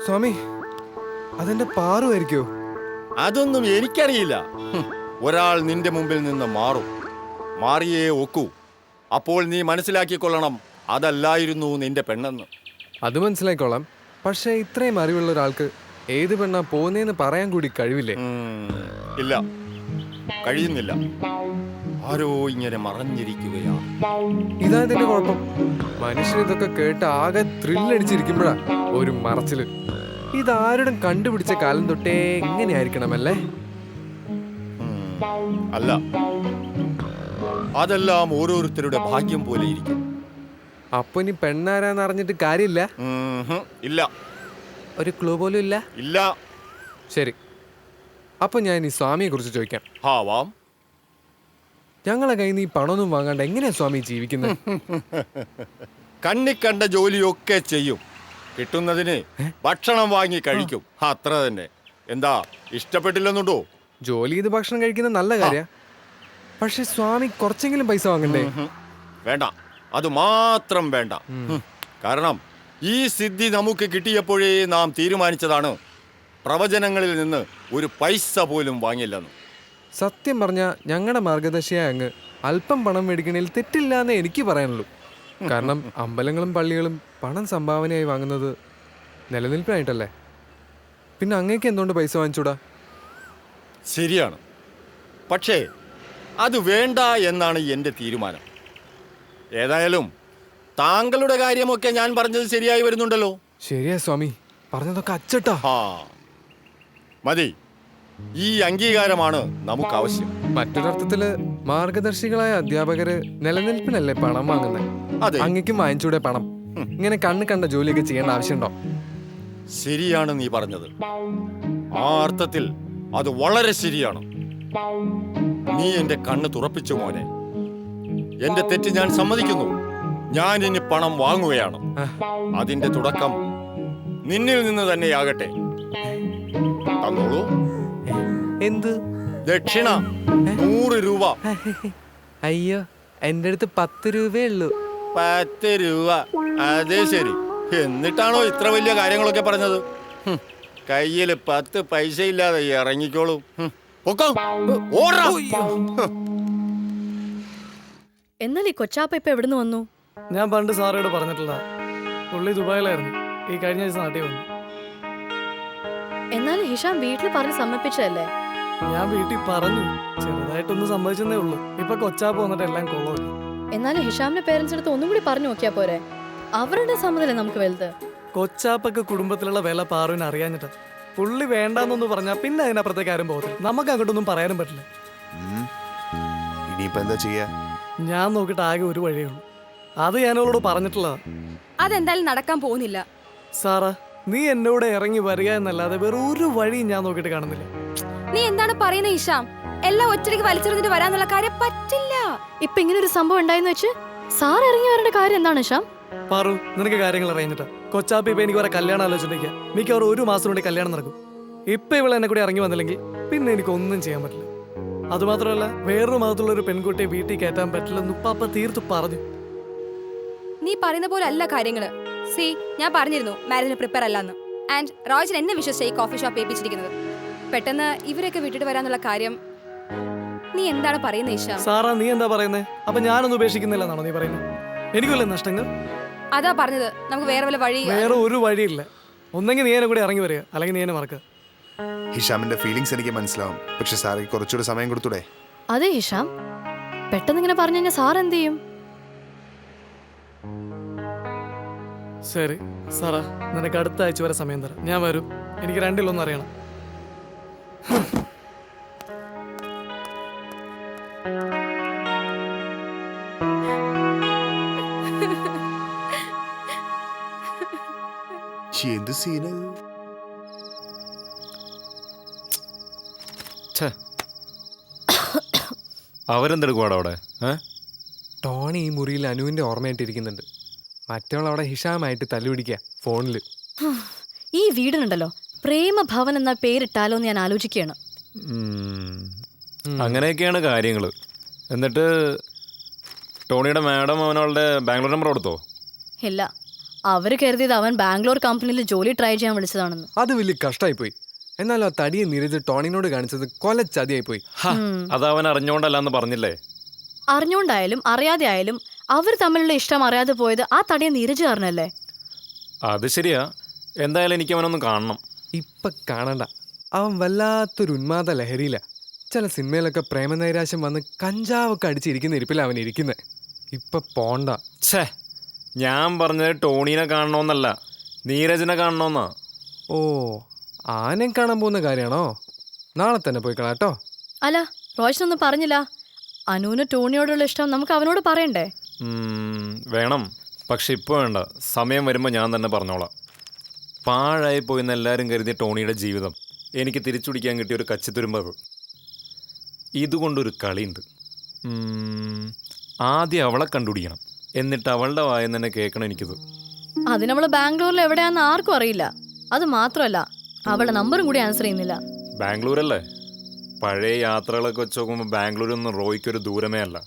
സ്വാമി, അതെന്റെ പാറുമായിരിക്കോ? അതൊന്നും എനിക്കറിയില്ല. ഒരാൾ നിന്റെ മുമ്പിൽ നിന്ന് മാറും, മാറിയേ ഒക്കൂ. അപ്പോൾ നീ മനസ്സിലാക്കിക്കൊള്ളണം, അതല്ലായിരുന്നു നിന്റെ പെണ്ണെന്ന്. അത് മനസ്സിലായിക്കോളാം. പക്ഷെ ഇത്രയും അറിവുള്ള ഒരാൾക്ക് ഏത് പെണ്ണാ പോകുന്നേന്ന് പറയാൻ കൂടി കഴിവില്ലേ? ഇല്ല, കഴിയുന്നില്ല. ആരോ ഇങ്ങനെ മറഞ്ഞിരിക്കുകയാണ്. ഇതാ ഇതിന്റെ കുഴപ്പം. മനുഷ്യൻ ഇതൊക്കെ കേട്ട് ആകെ ത്രില്ലടിച്ചിരിക്കുമ്പോഴാ ഒരു മറച്ചില്. ഇതാരുടെ കണ്ടുപിടിച്ച കാലം തൊട്ടേ ഇങ്ങനെയായിരിക്കണമല്ലേ? അല്ല, അതെല്ലാം ഓരോരുത്തരുടെ ഭാഗ്യം പോലെ ഇരിക്കും. അപ്പൊ ഇനി പെണ്ണാരാന്ന് അറിഞ്ഞിട്ട് കാര്യമില്ല? ഇല്ല. ഒരു ക്ലൂ പോലും ഇല്ല? ഇല്ല. ശരി, അപ്പൊ ഞാൻ ഈ സ്വാമിയെ കുറിച്ച് ചോദിക്കാം. ആവാം. ഞങ്ങളെ കയ്യിൽ നിന്ന് ഈ പണമൊന്നും വാങ്ങാണ്ട് എങ്ങനെയാ സ്വാമി ജീവിക്കുന്നത്? കണ്ണിക്കണ്ട ജോലിയൊക്കെ ചെയ്യും, കിട്ടുന്നതിന് ഭക്ഷണം വാങ്ങി കഴിക്കും, അത്ര തന്നെ. എന്താ, ഇഷ്ടപ്പെട്ടില്ലെന്നുണ്ടോ? ജോലി ചെയ്ത് ഭക്ഷണം കഴിക്കുന്നത് നല്ല കാര്യ. പക്ഷെ സ്വാമി കുറച്ചെങ്കിലും പൈസ വാങ്ങണ്ടേ? വേണ്ട, അത് മാത്രം വേണ്ട. കാരണം ഈ സിദ്ധി നമുക്ക് കിട്ടിയപ്പോഴേ നാം തീരുമാനിച്ചതാണ്, പ്രവചനങ്ങളിൽ നിന്ന് ഒരു പൈസ പോലും വാങ്ങില്ലെന്ന്. സത്യം പറഞ്ഞ ഞങ്ങളുടെ മാർഗദർശിയായ അങ്ങ് അല്പം പണം മേടിക്കണേൽ തെറ്റില്ല എന്നേ എനിക്ക് പറയാനുള്ളൂ. കാരണം അമ്പലങ്ങളും പള്ളികളും പണം സംഭാവനയായി വാങ്ങുന്നത് നിലനിൽപ്പിനായിട്ടല്ലേ. പിന്നെ അങ്ങേക്ക് എന്തുകൊണ്ട് പൈസ വാങ്ങിച്ചൂടാ? ശരിയാണ്, പക്ഷേ അത് വേണ്ട എന്നാണ് എൻ്റെ തീരുമാനം. ഏതായാലും താങ്കളുടെ കാര്യമൊക്കെ ഞാൻ പറഞ്ഞത് ശരിയായി വരുന്നുണ്ടല്ലോ. ശരിയാ സ്വാമി, പറഞ്ഞതൊക്കെ അച്ചട്ടാ. മതി, ഈ അംഗീകാരമാണ് നമുക്ക് ആവശ്യം. മറ്റൊരർത്ഥത്തില് മാർഗദർശികളായ അധ്യാപകര് നിലനിൽപ്പിനല്ലേ പണം വാങ്ങുന്നത്. അതെ, അങ്ങേക്കും വാങ്ങിച്ചൂടെ പണം? ഇങ്ങനെ കണ്ണ് കണ്ട ജോലിയൊക്കെ ചെയ്യേണ്ട ആവശ്യമുണ്ടോ? ശരിയാണ് നീ പറഞ്ഞത്. ആ അർത്ഥത്തിൽ അത് വളരെ ശരിയാണ്. നീ എന്റെ കണ്ണ് തുറപ്പിച്ചു മോനെ. എന്റെ തെറ്റ് ഞാൻ സമ്മതിക്കുന്നു. ഞാൻ ഇനി പണം വാങ്ങുകയാണ്. അതിന്റെ തുടക്കം നിന്നിൽ നിന്ന് തന്നെയാകട്ടെ. തന്നോളൂ. എന്ത്? ദക്ഷിണ 100 രൂപ. അയ്യോ, എന്റെ അടുത്ത് 10 രൂപയേ ഉള്ളൂ. 10 രൂപ? അതെ, ശരി. എന്നിട്ടാണോ ഇത്ര വലിയ കാര്യങ്ങളൊക്കെ പറഞ്ഞത്? കയ്യിൽ 10 പൈസ ഇല്ലാതെ ഇറങ്ങിക്കോളൂ. എന്നാൽ ഈ കൊച്ചാപ്പ ഇപ്പൊ എവിടുന്ന് വന്നു? ഞാൻ പണ്ട് സാറോട് പറഞ്ഞിട്ടില്ല, പുള്ളി ദുബായിലായിരുന്നു. ഈ കഴിഞ്ഞ ദിവസം നാട്ടിൽ വന്നു. എന്നാലും ഹിഷാം വീട്ടിൽ പറഞ്ഞ് സമ്മതിപ്പിച്ചതല്ലേ? ഞാൻ വീട്ടിൽ പറഞ്ഞു, ചെറുതായിട്ടൊന്ന് സമ്മതിച്ചെന്നേ ഉള്ളൂ. ഇപ്പൊ കൊച്ചാപ്പ് വന്നിട്ട് എല്ലാം കൊള്ളൂല്ല. എന്നാലും ഹിഷാമിന്റെ പേരൻസ് അടുത്ത് ഒന്നും കൂടി പറഞ്ഞു നോക്കിയാ പോരെ? അവരുടെ സമ്മതല്ലേ നമുക്ക് വലുത്. കൊച്ചാപ്പൊക്കെ കുടുംബത്തിലുള്ള വില പാറുവിന് അറിയാഞ്ഞിട്ട് പുള്ളി വേണ്ടാന്നൊന്ന് പറഞ്ഞാ പിന്നെ അതിനപ്പുറത്തേക്ക് ആരും പോകത്തില്ല. നമുക്ക് അങ്ങോട്ടൊന്നും പറയാനും പറ്റില്ല. ഇനിയിപ്പോ എന്താ ചെയ്യാ? ഞാൻ നോക്കിയിട്ട് ആകെ ഒരു വഴിയേ ഉള്ളൂ. അത് ഞാൻ അവളോട് പറഞ്ഞിട്ടുള്ളതാ. അതെന്തായാലും നടക്കാൻ പോകുന്നില്ല. സാറാ, നീ എന്നോട് ഇറങ്ങി വരിക എന്നല്ലാതെ വേറെ ഒരു വഴിയും ഞാൻ നോക്കിയിട്ട് കാണുന്നില്ല. നീ എന്താണ് പറയുന്നത് ഹിഷാം? എല്ലാം ഒറ്റയ്ക്ക് വലിച്ചെറിഞ്ഞിട്ട് വരാന്നുള്ള കാര്യം പറ്റില്ല. ഇപ്പൊ ഇങ്ങനെ ഒരു സംഭവം ഉണ്ടായെന്ന് വെച്ച് സാർ ഇറങ്ങി വരേണ്ട കാര്യം എന്താണ് ഹിഷാം? പാറു, നിനക്ക് കാര്യങ്ങൾ അറിയാഞ്ഞിട്ടാ. കൊച്ചാപ്പി ഇപ്പൊ എനിക്ക് വരെ കല്യാണം ആലോചിച്ചിരിക്കുക. മിക്കവാറും 1 മാസം കൊണ്ട് കല്യാണം നടക്കും. ഇപ്പൊ ഇവളെ എന്നെ കൂടി ഇറങ്ങി വന്നില്ലെങ്കിൽ പിന്നെ എനിക്കൊന്നും ചെയ്യാൻ പറ്റില്ല. അതുമാത്രമല്ല, വേറൊരു മതത്തിലുള്ള ഒരു പെൺകുട്ടിയെ വീട്ടിൽ കയറ്റാൻ പറ്റില്ലെന്ന് ഉപ്പാപ്പ തീർത്ത് പറഞ്ഞു. നീ പറയുന്ന പോലെ അല്ല കാര്യങ്ങള്. സി, ഞാൻ പറഞ്ഞിരുന്നു മാരേജിന് പ്രിപ്പയർ അല്ലാന്ന്. ആൻഡ് റോജൻ എന്നെ വിശ്വസിച്ച ഈ കോഫി ഷോപ്പ് ഏൽപ്പിച്ചിരിക്കുന്നത്. പെട്ടെന്ന് ഇവരൊക്കെ വിട്ടിട്ട് വരാന്നുള്ള കാര്യം നീ എന്താണ് പറയുന്നത് ഹിഷാം? സാറാ, നീ എന്താ പറയുന്നത്? അപ്പൊ ഞാനൊന്നും ഉപേക്ഷിക്കുന്നില്ലെന്നാണോ നീ പറയുന്നത്? എനിക്കല്ലേ നഷ്ടങ്ങൾ? അതാ പറഞ്ഞത്, നമുക്ക് വേറെ വല്ല വഴി. വേറെ ഒരു വഴിയില്ല. ഒന്നെങ്കിൽ നീ എന്നെ കൂടി ഇറങ്ങി വരിക, അല്ലെങ്കിൽ നീ എന്നെ മറക്കുക. ഹിഷാമിന്റെ ഫീലിങ്സ് എനിക്ക് മനസ്സിലാവും. പക്ഷെ സാറേ, കുറച്ചുകൂടി സമയം കൊടുത്തൂടെ? അതെ ഹിഷാം, പെട്ടെന്ന് ഇങ്ങനെ പറഞ്ഞു കഴിഞ്ഞാൽ സാർ എന്ത് ചെയ്യും? ശരി സാറാ, നിനക്ക് അടുത്ത ആഴ്ച വരെ സമയം തരാം. ഞാൻ വരും. എനിക്ക് രണ്ടിലൊന്നും അറിയണം. എന്ത് സീന്? അവരെന്തെടുക്കുവാടാ അവിടെ? ടോണി ഈ മുറിയിൽ അനുവിന്റെ ഓർമ്മയായിട്ടിരിക്കുന്നുണ്ട്. മറ്റവൾ അവിടെ ഹിഷാമായിട്ട് തല്ലുപിടിക്കുക ഫോണില്. ഈ വീടിനുണ്ടല്ലോ, പ്രേമഭവൻ എന്ന പേരിട്ടാലോ എന്ന് ഞാൻ ആലോചിക്കുകയാണ്. അങ്ങനെയൊക്കെയാണ് കാര്യങ്ങൾ. എന്നിട്ട് ടോണിയുടെ മാഡം അവനവളുടെ ബാംഗ്ലൂർ നമ്പർ കൊടുത്തോ? ഇല്ല, അവര് കരുതിയത് അവൻ ബാംഗ്ലൂർ കമ്പനിയിൽ ജോലി ട്രൈ ചെയ്യാൻ വിളിച്ചതാണെന്ന്. അത് വലിയ കഷ്ടമായി പോയി. എന്നാലും ആ തടിയെ നീരജ് ടോണിനോട് കാണിച്ചത് കൊലച്ചതിയായി പോയി. അത് അവൻ അറിഞ്ഞോണ്ടല്ലാന്ന് പറഞ്ഞില്ലേ? അറിഞ്ഞോണ്ടായാലും അറിയാതെ ആയാലും അവർ തമ്മിലുള്ള ഇഷ്ടം അറിയാതെ പോയത് ആ തടിയെ നീരജ് കാരണല്ലേ? അത് ശരിയാ. എന്തായാലും എനിക്ക് അവനൊന്നും കാണണം. ഇപ്പൊ കാണണ്ട, അവൻ വല്ലാത്തൊരു ഉന്മാദ ലഹരിയില. ചില സിനിമയിലൊക്കെ പ്രേമനൈരാശ്യം വന്ന് കഞ്ചാവൊക്കെ അടിച്ചിരിക്കുന്ന ഇരിപ്പില്ല അവൻ ഇരിക്കുന്നത്. ഇപ്പൊ പോണ്ട. ഛേ, ഞാൻ പറഞ്ഞത് ടോണീനെ കാണണമെന്നല്ല, നീരജിനെ കാണണമെന്നാ. ഓ, ആനെ കാണാൻ പോകുന്ന കാര്യമാണോ? നാളെ തന്നെ പോയി കളാട്ടോ. അല്ല, റോയ്സനൊന്നും പറഞ്ഞില്ല. അനുവിന് ടോണിയോടുള്ള ഇഷ്ടം നമുക്ക് അവനോട് പറയണ്ടേ? വേണം, പക്ഷെ ഇപ്പോൾ വേണ്ട. സമയം വരുമ്പോൾ ഞാൻ തന്നെ പറഞ്ഞോളാം. പാഴായി പോയെന്ന് എല്ലാവരും കരുതിയ ടോണിയുടെ ജീവിതം എനിക്ക് തിരിച്ചുപിടിക്കാൻ കിട്ടിയ ഒരു കച്ചിത്തുരുമ്പത്. ഇതുകൊണ്ടൊരു കളിയുണ്ട്. ആദ്യം അവളെ കണ്ടുപിടിക്കണം, എന്നിട്ട് അവളുടെ വായെന്ന് തന്നെ കേൾക്കണം എനിക്കിത്. അതിനവള് ബാംഗ്ലൂരിൽ എവിടെയാന്ന് ആർക്കും അറിയില്ല. അത് മാത്രമല്ല, അവളുടെ നമ്പറും കൂടി ആൻസർ ചെയ്യുന്നില്ല. ബാംഗ്ലൂരല്ലേ? പഴയ യാത്രകളൊക്കെ വെച്ച് നോക്കുമ്പോൾ ബാംഗ്ലൂരൊന്നും റോയ്ക്കൊരു ദൂരമേ അല്ല.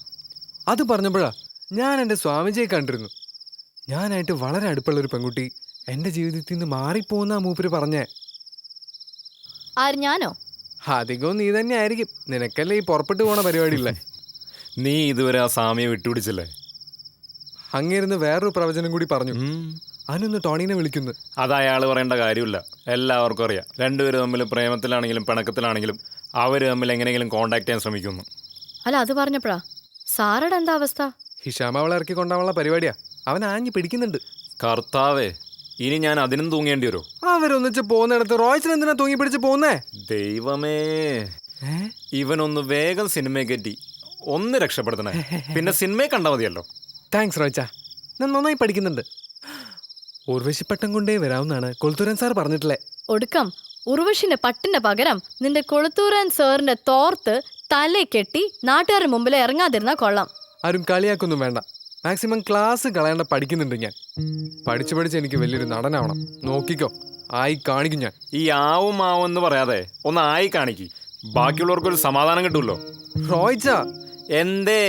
അത് പറഞ്ഞപ്പോഴാ ഞാൻ എൻ്റെ സ്വാമിജിയെ കണ്ടിരുന്നു. ഞാനായിട്ട് വളരെ അടുപ്പുള്ളൊരു പെൺകുട്ടി എൻ്റെ ജീവിതത്തിൽ നിന്ന് മാറിപ്പോകുന്ന മൂപ്പര് പറഞ്ഞേ. ആര്, ഞാനോ? അധികവും നീ തന്നെ ആയിരിക്കും. നിനക്കല്ലേ ഈ പുറപ്പെട്ടു പോണ പരിപാടിയില്ലേ? നീ ഇതുവരെ ആ സാമിയെ വിട്ടുപിടിച്ചില്ലേ? അങ്ങേരുന്ന് വേറൊരു പ്രവചനം കൂടി പറഞ്ഞു. അനുന്ന് ടോണീനെ വിളിക്കുന്നു. അത് അയാൾ പറയേണ്ട കാര്യമില്ല, എല്ലാവർക്കും അറിയാം. രണ്ടുപേരും തമ്മിൽ പ്രേമത്തിലാണെങ്കിലും പിണക്കത്തിലാണെങ്കിലും അവർ തമ്മിൽ എങ്ങനെയെങ്കിലും കോണ്ടാക്ട് ചെയ്യാൻ ശ്രമിക്കുന്നു. അല്ല, അത് പറഞ്ഞപ്പോഴാ സാറയുടെ എന്താ അവസ്ഥ? ഹിഷാമ അവളെ ഇറക്കി കൊണ്ടാവാനുള്ള പരിപാടിയാ. അവൻ ആഞ്ഞു പിടിക്കുന്നുണ്ട്. കർത്താവേ, ഇനി ഞാൻ അതിനും തൂങ്ങേണ്ടി വരുമോ? അവരൊന്നിച്ച് പോകുന്നിടത്ത് റോയ്സൻ എന്തിനാ തൂങ്ങി പിടിച്ച് പോകുന്നേ? ദൈവമേ, ഇവനൊന്ന് വേഗം സിനിമയെ കയറ്റി ഒന്ന് രക്ഷപ്പെടുത്തണേ. പിന്നെ സിനിമയെ കണ്ടാൽ മതിയല്ലോ. താങ്ക്സ് റോയ്ച്ച, ഞാൻ നന്നായി പഠിക്കുന്നുണ്ട്. ഉർവശിപ്പട്ടം കൊണ്ടേ വരാവുന്നാണ് കൊളുത്തൂരൻ സാർ പറഞ്ഞിട്ടില്ലേ. ഒടുക്കം ഉർവശിന്റെ പട്ടിന്റെ പകരം നിന്റെ കൊളുത്തൂരൻ സാറിന്റെ തോർത്ത് തലേ കെട്ടി നാട്ടുകാരുടെ മുമ്പിൽ ഇറങ്ങാതിരുന്നാ കൊള്ളാം. ആരും കളിയാക്കൊന്നും വേണ്ട. മാക്സിമം ക്ലാസ് കളയാണ്ട പഠിക്കുന്നുണ്ട് ഞാൻ. പഠിച്ച് എനിക്ക് വലിയൊരു നടനാവണം. നോക്കിക്കോ, ആയി കാണിക്കും ഞാൻ. ഈ ആവും ആവും എന്ന് പറയാതെ ഒന്ന് ആയി കാണിക്ക്. ബാക്കിയുള്ളവർക്കൊരു സമാധാനം കിട്ടുമല്ലോ. റോയ്ച്ച എന്തേ